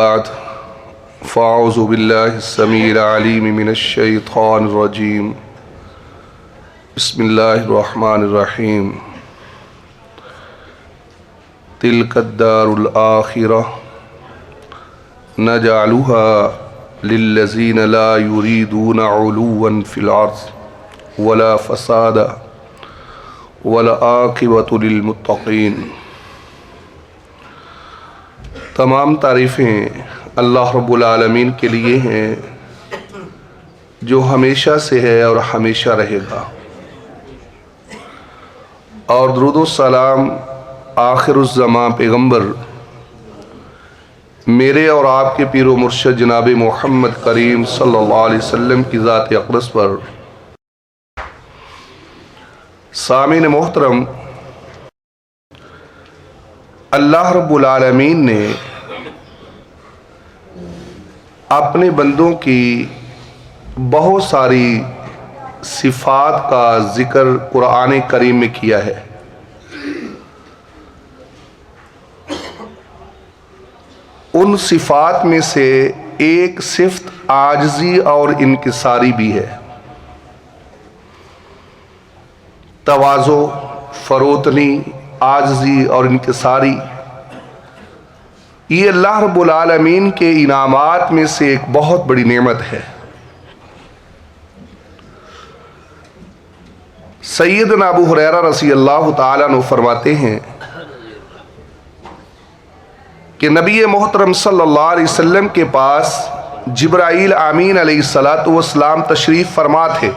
بعد فاعوذ باللہ السمیع العلیم من الشیطان الرجیم بسم اللہ الرحمن الرحیم تلک الدار الآخرہ نجعلها للذین لا یریدون علوا فی الارض ولا فسادا والعاقبۃ للمتقین۔ تمام تعریفیں اللہ رب العالمین کے لیے ہیں جو ہمیشہ سے ہے اور ہمیشہ رہے گا، اور درود و سلام آخر الزمان پیغمبر میرے اور آپ کے پیر و مرشد جناب محمد کریم صلی اللہ علیہ وسلم کی ذات اقدس پر۔ سامعین محترم، اللہ رب العالمین نے اپنے بندوں کی بہت ساری صفات کا ذکر قرآن کریم میں کیا ہے۔ ان صفات میں سے ایک صفت عاجزی اور انکساری بھی ہے۔ تواضع، فروتنی، عاجزی اور انکساری، یہ اللہ رب العالمین کے انعامات میں سے ایک بہت بڑی نعمت ہے۔ سیدنا ابو ہریرہ رضی اللہ تعالیٰ عنہ فرماتے ہیں کہ نبی محترم صلی اللہ علیہ وسلم کے پاس جبرائیل امین علیہ السلام تشریف فرما تھے۔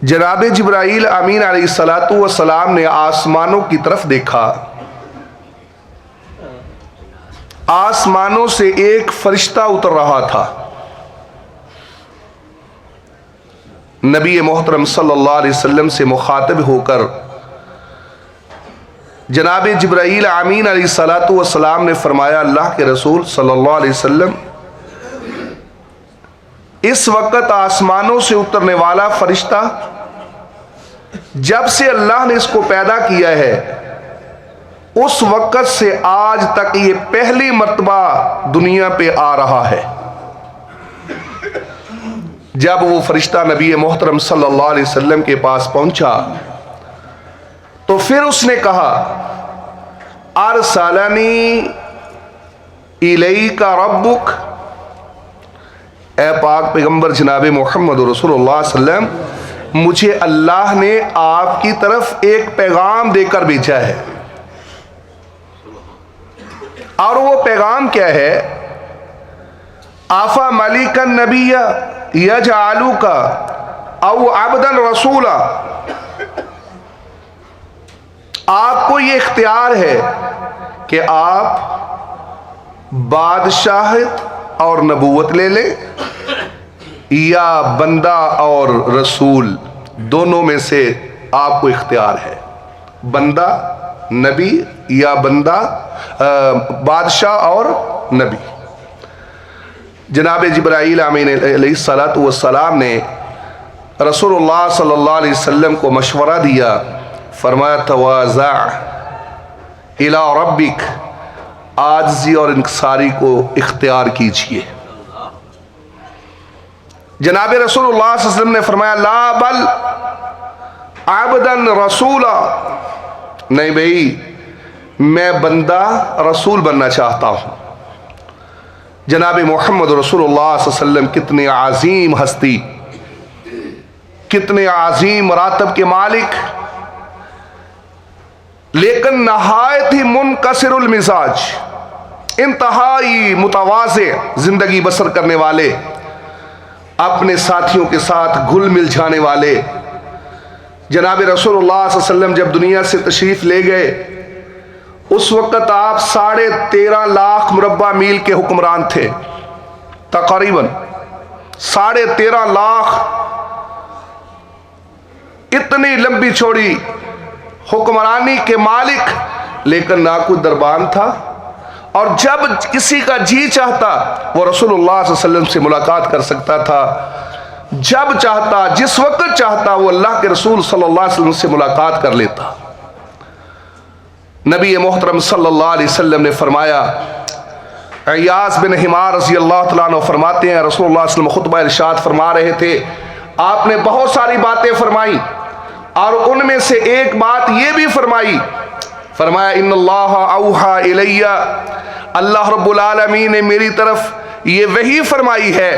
جناب جبرائیل امین علیہ السلام نے آسمانوں کی طرف دیکھا۔ آسمانوں سے ایک فرشتہ اتر رہا تھا۔ نبی محترم صلی اللہ علیہ وسلم سے مخاطب ہو کر جناب جبرائیل امین علیہ السلام نے فرمایا، اللہ کے رسول صلی اللہ علیہ وسلم، اس وقت آسمانوں سے اترنے والا فرشتہ جب سے اللہ نے اس کو پیدا کیا ہے اس وقت سے آج تک یہ پہلی مرتبہ دنیا پہ آ رہا ہے۔ جب وہ فرشتہ نبی محترم صلی اللہ علیہ وسلم کے پاس پہنچا تو پھر اس نے کہا، ارسلنی الیک ربک، اے پاک پیغمبر جناب محمد رسول اللہ صلی اللہ علیہ وسلم، مجھے اللہ نے آپ کی طرف ایک پیغام دے کر بھیجا ہے۔ اور وہ پیغام کیا ہے؟ آفا ملک النبی یجعلک او عبدا رسولا، آپ کو یہ اختیار ہے کہ آپ بادشاہت اور نبوت لے لیں یا بندہ اور رسول، دونوں میں سے آپ کو اختیار ہے، بندہ نبی یا بندہ بادشاہ اور نبی۔ جناب جبرائیل امین علیہ السلام نے رسول اللہ صلی اللہ علیہ وسلم کو مشورہ دیا، فرمایا، تواضع الی ربک، عاجزی اور انکساری کو اختیار کیجئے۔ جناب رسول اللہ صلی اللہ علیہ وسلم نے فرمایا، لا بل عبدا رسولا، نہیں بھئی، میں بندہ رسول بننا چاہتا ہوں۔ جناب محمد رسول اللہ صلی اللہ علیہ وسلم کتنے عظیم ہستی، کتنے عظیم مراتب کے مالک، لیکن نہایت ہی منکسر المزاج، انتہائی متواضع زندگی بسر کرنے والے، اپنے ساتھیوں کے ساتھ گھل مل جانے والے۔ جناب رسول اللہ صلی اللہ علیہ وسلم جب دنیا سے تشریف لے گئے اس وقت آپ 13.5 لاکھ مربع میل کے حکمران تھے، تقریباً 13.5 لاکھ، اتنی لمبی چوڑی حکمرانی کے مالک، لیکن نہ کوئی دربان تھا، اور جب کسی کا جی چاہتا وہ رسول اللہ صلی اللہ علیہ وسلم سے ملاقات کر سکتا تھا، جب چاہتا جس وقت چاہتا وہ اللہ کے رسول صلی اللہ علیہ وسلم سے ملاقات کر لیتا۔ नबी मोहतरम सल्लल्लाहु अलैहि वसल्लम ने फरमाया, अय्यास बिन हिमार रज़ी अल्लाह तआला अन्हु फरमाते हैं, रसूलुल्लाह सल्लल्लाहु अलैहि वसल्लम खुतबा इरशाद फरमा रहे थे, आपने बहुत सारी बातें फरमाई और उनमें से एक बात ये भी फरमाई, फरमाया इन्नल्लाह औहा इलैया, अल्लाह रब्बुल आलमीन ने मेरी तरफ ये वही फरमाई है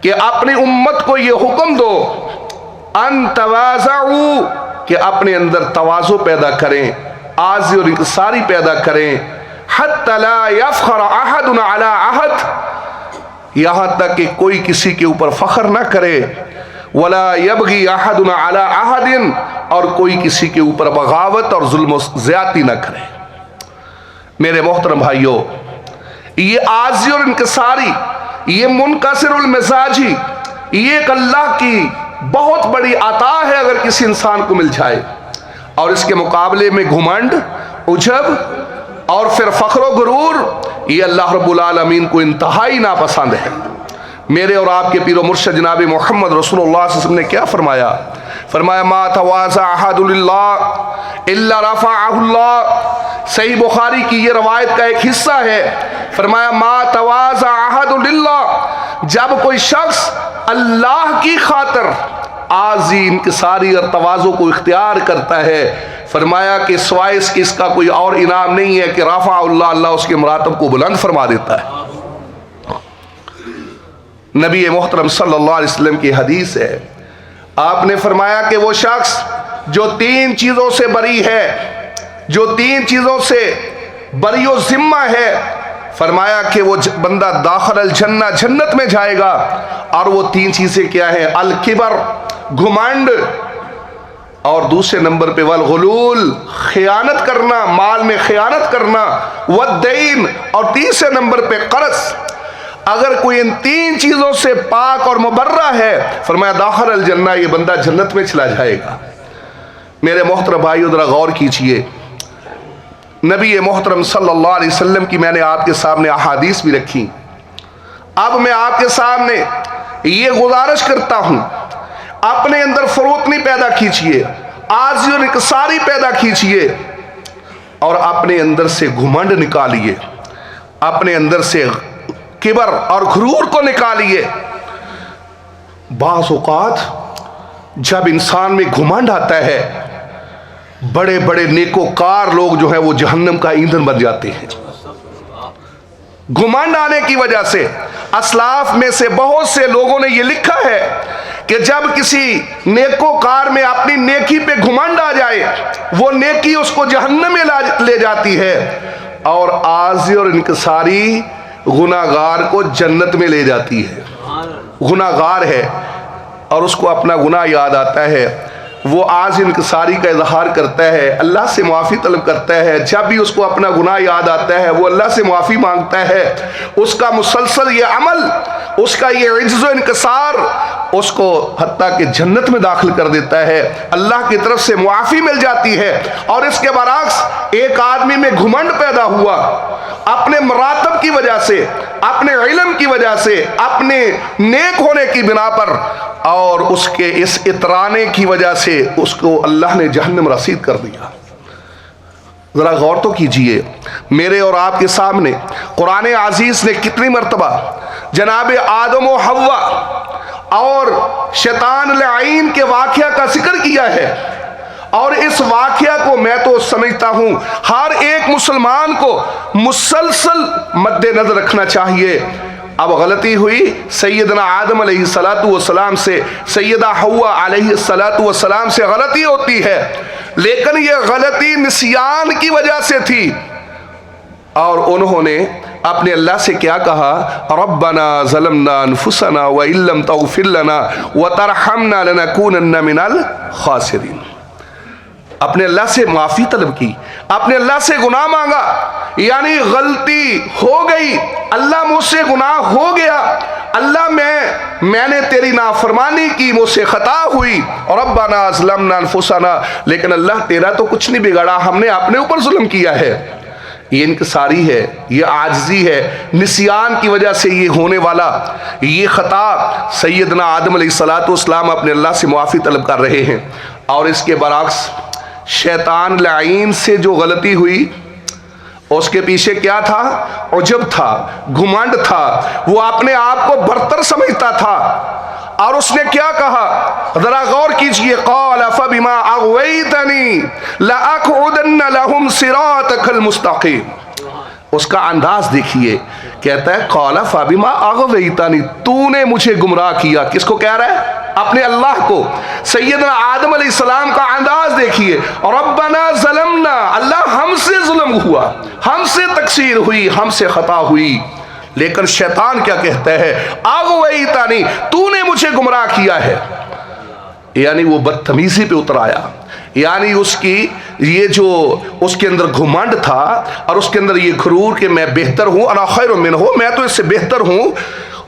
कि अपनी उम्मत को ये हुक्म दो, अन तवाज़उ, कि अपने अंदर तवाज़ु पैदा करें, आज़ी और इंकिसारी पैदा करें, हत्ता ला यफ़ख़र अहदुन अला अहद, यहाँ तक कि कोई किसी के ऊपर फख्र ना करे, वला यबगी अहदुन अला अहदिन, और कोई किसी के ऊपर बगावत और जुल्म ज़्यादती ना करे। मेरे मोहतरम भाइयों, ये आज़ी और इंकिसारी, ये मुनकसिरुल मिज़ाजी, ये एक अल्लाह की बहुत बड़ी अता है अगर किसी इंसान को मिल जाए। और इसके मुकाबले में घुमंड, उजब और फिर फ़ख्र गुरूर, ये अल्लाह रब्बुल आलमीन को इंतहाई नापसंद है। मेरे और आपके पीरो मुर्शद जनाब मोहम्मद रसूलुल्लाह सल्लल्लाहु अलैहि वसल्लम ने क्या फरमाया, फरमाया मा तवाज़ा अहदुन लिल्लाह इल्ला रफ़अहुल्लाह। सही बुखारी की ये रवायत का एक हिस्सा है। फरमाया मा तवाज़ा अहदुन लिल्लाह, जब कोई शख्स अल्लाह की खातिर आज़ी, इंकिसारी और तवाज़ु को इख्तियार करता है, फरमाया कि सिवाय इसके इसका कोई और इनाम नहीं है कि रफ़अहुल्लाह, अल्लाह उसके मरातब को बुलंद फरमा देता है। नबी मोहतरम सल्लल्लाहु अलैहि वसल्लम की हदीस है, आपने फरमाया कि वो शख्स जो तीन चीज़ों से बरी है, जो तीन चीज़ों से बरी व ज़िम्मा है, फरमाया कि वो बंदा दाखिल जन्नत, जन्नत में जाएगा। और वो तीन चीज़ें क्या है, अल किबर, घुमंड, और दूसरे नंबर पे वल गुलूल, खयानत करना, माल में खयानत करना, वद्दैन, और तीसरे नंबर पे कर्ज। अगर कोई इन तीन चीजों से पाक और मुबर्रा है, फरमाया दाखिल अल जन्नह, ये बंदा जन्नत में चला जाएगा। मेरे मोहतरम भाइयों, जरा गौर कीजिए, नबी मोहतरम सल्लल्लाहु अलैहि वसल्लम की मैंने आपके सामने अहादीस भी रखी। अब मैं आपके सामने ये गुजारिश करता हूं, अपने अंदर फरोतनी पैदा कीजिए, आज़ी और इंकिसारी पैदा कीजिए, और अपने अंदर से घुमंड निकालिए, अपने अंदर से किबर और गुरूर को निकालिए। बाज़ औक़ात जब इंसान में घुमंड आता है, बड़े बड़े नेकोकार लोग जो है वो जहन्नम का ईंधन बन जाते हैं। घुमंड आने की वजह से असलाफ में से बहुत से लोगों ने ये लिखा है कि जब किसी नेकोकार में अपनी नेकी पे घुमंड आ जाए, वो नेकी उसको जहन्नम में ले जाती है, और आज़ी और इंकिसारी गुनाहगार को जन्नत में ले जाती है। गुनाहगार है और उसको अपना गुनाह याद आता है, वो आज इंकिसारी का इजहार करता है, अल्लाह से माफ़ी तलब करता है। जब भी उसको अपना गुनाह याद आता है, वो अल्लाह से माफ़ी मांगता है। उसका मुसलसल ये अमल, उसका ये इज्ज़ व इंकिसार उसको हत्ता के जन्नत में दाखिल कर देता है, अल्लाह की तरफ से मुआफ़ी मिल जाती है। और इसके बरअक्स एक आदमी में घुमंड पैदा हुआ, अपने मरातब की वजह से, अपने इल्म की वजह से, अपने नेक होने की बिना पर, और उसके इस इतराने की वजह से उसको अल्लाह ने जहन्नम रसीद कर दिया। जरा गौर तो कीजिए, मेरे और आपके सामने कुरान अजीज ने कितनी मर्तबा जनाब आदम व हव्वा और शैतान लईन के वाक़या का जिक्र किया है। और इस वाक़या को मैं तो समझता हूँ हर एक मुसलमान को मुसलसल मद्देनजर रखना चाहिए। अब गलती हुई सैयदना आदम अलैहिस्सलातु वस्सलाम से, सैयदा हव्वा अलैहिस्सलातु वस्सलाम से गलती होती है, लेकिन यह गलती निस्यान की वजह से थी। और उन्होंने अपने अल्लाह से क्या कहा, रब्बना ज़लमना अनफुसना व इल्लम तग़फिर लना व तरहमना लनकूनन्ना मिनल खासिरीन। अपने अल्लाह से माफ़ी तलब की, अपने अल्लाह से गुनाह मांगा, यानी गलती हो गई, अल्लाह मुझसे गुनाह हो गया, अल्लाह मैंने तेरी नाफरमानी की, मुझसे खता हुई, रब्बना ज़लमना अनफुसना, लेकिन अल्लाह तेरा तो कुछ नहीं बिगड़ा, हमने अपने ऊपर जुल्म किया है। ये इनकिसारी है, ये आजिज़ी है, निस्यान की वजह से ये होने वाला ये खता। सैयदना आदम अलैहिस्सलातु वस्सलाम अपने अल्लाह से मुआफ़ी तलब कर रहे हैं, और इसके बरअक्स शैतान लाइन से जो गलती हुई उसके पीछे क्या था? उजब था, घुमंड था, वो अपने आप को बरतर समझता था। और उसने क्या कहा, जरा गौर कीजिए, क़ाल फ़बिमा अग़वैतनी लअक़उदन्न लहुम सिरातकल मुस्तक़ीम। उसका अंदाज देखिए, कहता है क़ाल फ़बिमा अग़वैतनी, तूने मुझे गुमराह किया। किसको कह रहा है? अपने अल्लाह को। सैयदना आदम अलैहिस्सलाम का अंदाज देखिए, रब्बना ज़लमना, अल्लाह हमसे जुल्म हुआ, हमसे तकसीर हुई, हमसे खता हुई। लेकिन शैतान क्या कहता है? अग़वैतनी, तूने मुझे गुमराह किया है। यानी वो बदतमीजी पे उतर आया, यानी उसकी ये जो उसके अंदर घुमंड था और उसके अंदर ये गुरूर कि मैं बेहतर हूँ, अना खैरुम मिन्हु, मैं तो इससे बेहतर हूँ,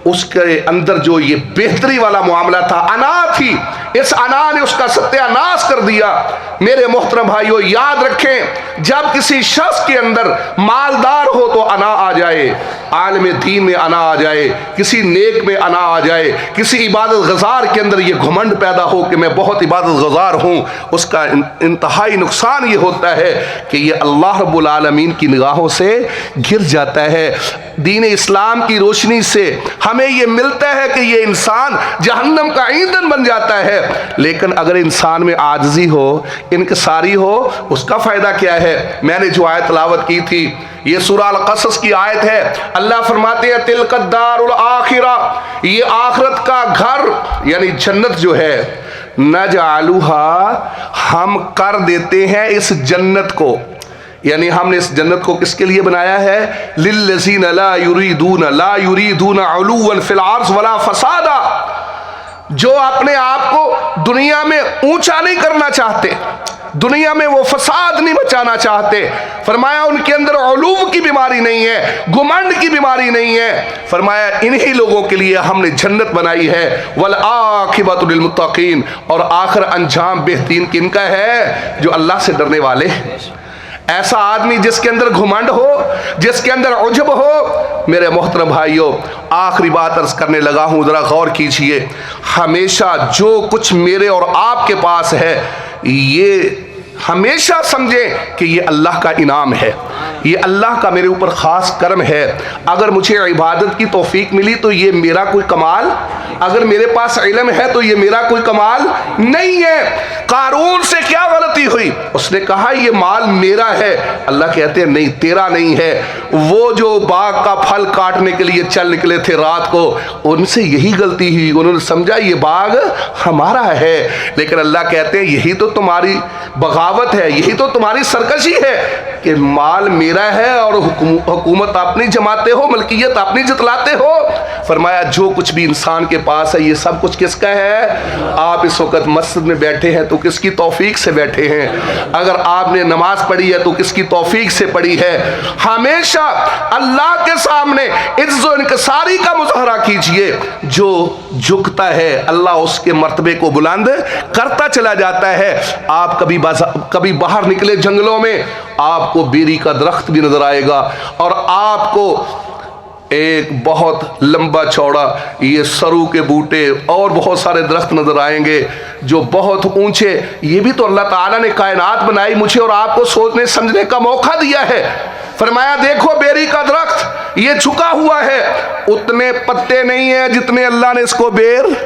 उसके अंदर जो ये बेहतरी वाला मामला था, अना थी, इस अना ने उसका सत्यानाश कर दिया। मेरे मोहतरम भाइयों, याद रखें, जब किसी शख्स के अंदर मालदार हो तो अना आ जाए, आलिम दीन में अना आ जाए, किसी नेक में अना आ जाए, किसी इबादत गज़ार के अंदर ये घमंड पैदा हो कि मैं बहुत इबादत गज़ार हूँ, उसका इंतहाई नुकसान ये होता है कि ये अल्लाह रब्बुल आलमीन की निगाहों से गिर जाता है। दीन इस्लाम की रोशनी से हमें ये मिलता है कि ये इंसान जहन्नम का ईंधन बन जाता है। लेकिन अगर इंसान में आजिज़ी हो, इनकिसारी हो, उसका फ़ायदा क्या है? मैंने जो आयत तिलावत की थी, ये सूरह अल-क़सस की आयत है। अल्लाह फरमाते हैं तिलकद दारुल आखिरा, ये आखिरत का घर यानी जन्नत जो है, नजअलुहा, हम कर देते हैं इस जन्नत को, यानी हमने इस जन्नत को किसके लिए बनाया है? लिल्लज़ीना ला युरीदूना उलुवन फिल अर्ज़ वला फसादा, जो अपने आप को दुनिया में ऊंचा नहीं करना चाहते, दुनिया में वो फसाद नहीं मचाना चाहते। फरमाया उनके अंदर उलूव की बीमारी नहीं है, घुमंड की बीमारी नहीं है। फरमाया इन्हीं लोगों के लिए हमने जन्नत बनाई है। वल आखिबतु लिल मुत्तकीन, और आखिर अंजाम बेहतरीन किनका है? जो अल्लाह से डरने वाले। ऐसा आदमी जिसके अंदर घुमंड हो, जिसके अंदर उजब हो, मेरे मोहतरम भाइयों, आखिरी बात अर्ज करने लगा हूं, जरा गौर कीजिए। हमेशा जो कुछ मेरे और आपके पास है, ये हमेशा समझें कि ये अल्लाह का इनाम है, ये अल्लाह का मेरे ऊपर ख़ास करम है। अगर मुझे इबादत की तौफीक मिली तो ये मेरा कोई कमाल, अगर मेरे पास इल्म है तो ये मेरा कोई कमाल नहीं है। कारून से क्या गलती हुई? उसने कहा ये माल मेरा है। अल्लाह कहते हैं नहीं, तेरा नहीं है। वो जो बाग का फल काटने के लिए चल निकले थे रात को, उनसे यही गलती हुई, उन्होंने समझा ये बाग हमारा है। लेकिन अल्लाह कहते हैं यही तो तुम्हारी बगावत है, यही तो तुम्हारी सरकशी है कि माल मेरा है और हुकूमत अपनी जमाते हो, मलकियत अपनी जतलाते हो। फरमाया जो कुछ भी इंसान के पास है ये सब कुछ किसका है? आप इस वक्त मस्जिद में बैठे हैं तो किसकी तौफीक से बैठे हैं? अगर आपने नमाज पढ़ी है तो किसकी तौफीक से पढ़ी है? हमेशा अल्लाह के सामने इज्जो इनकसारी का मुजाहरा कीजिए। जो झुकता है अल्लाह उसके मर्तबे को बुलंद करता चला जाता है। आप कभी बाहर निकले जंगलों में, आपको बेरी का दरख्त भी नजर आएगा और आपको एक बहुत लंबा चौड़ा ये सरू के बूटे और बहुत सारे दरख्त नजर आएंगे जो बहुत ऊंचे। ये भी तो अल्लाह ताला ने कायनात बनाई, मुझे और आपको सोचने समझने का मौका दिया है। फरमाया देखो बेरी का दरख्त ये झुका हुआ है, उतने पत्ते नहीं है जितने अल्लाह ने इसको बेर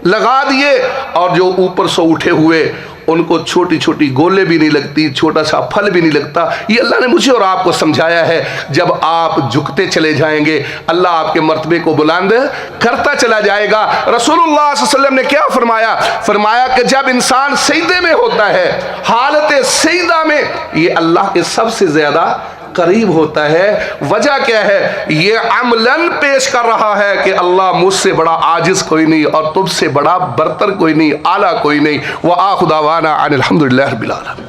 लगा दिए, और जो ऊपर से उठे हुए उनको छोटी छोटी गोले भी नहीं लगती, छोटा सा फल भी नहीं लगता। ये अल्लाह ने मुझे और आपको समझाया है। जब आप झुकते चले जाएंगे अल्लाह आपके मर्तबे को बुलंद करता चला जाएगा। रसूलुल्लाह सल्लल्लाहु अलैहि वसल्लम ने क्या फरमाया? फरमाया कि जब इंसान सजदे में होता है, हालत सजदा में, ये अल्लाह के सबसे ज्यादा करीब होता है। वजह क्या है? ये अमलन पेश कर रहा है कि अल्लाह मुझसे बड़ा आजिज कोई नहीं और तुझसे बड़ा बरतर कोई नहीं, आला कोई नहीं। व आखिर दावाना अनिल हम्दुलिल्लाहि रब्बिल आलमीन।